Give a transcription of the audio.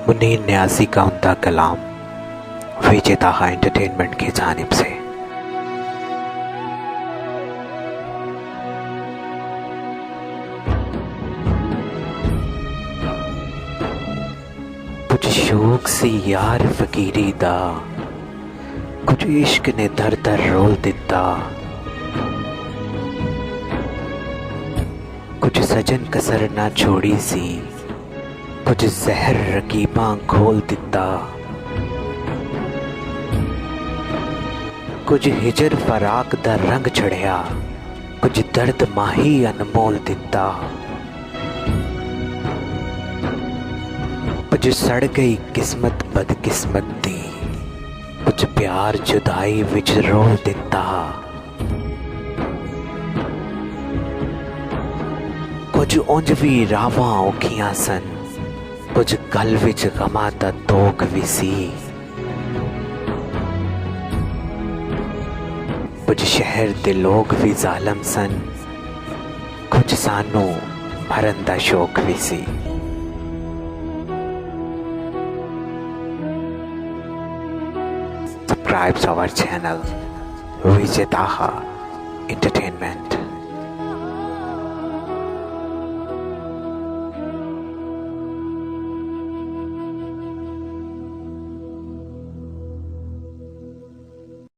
मुनीर न्याज़ी का उम्दा कलाम विजेता एंटरटेनमेंट की जानिब से। कुछ शौक सी यार फकीरी दा, कुछ इश्क ने दर दर रोल दिता, कुछ सजन कसर ना छोड़ी सी, कुछ जहर रकीबां घोल दिता, कुछ हिजर फराक दा रंग चढ़िया, कुछ दर्द माही अनमोल दिता, कुछ सड़ गई किस्मत बदकिस्मत दी, कुछ प्यार जुदाई विच रोल दिता, कुछ उंज भी रावां औखियां सन, कुछ गल विच गमा दा तोक भी सी, कुछ शहर दे लोग भी जालम सन, कुछ सानू मरन दा शौक भी सी। Subscribe to our channel Vijetaa Entertainment।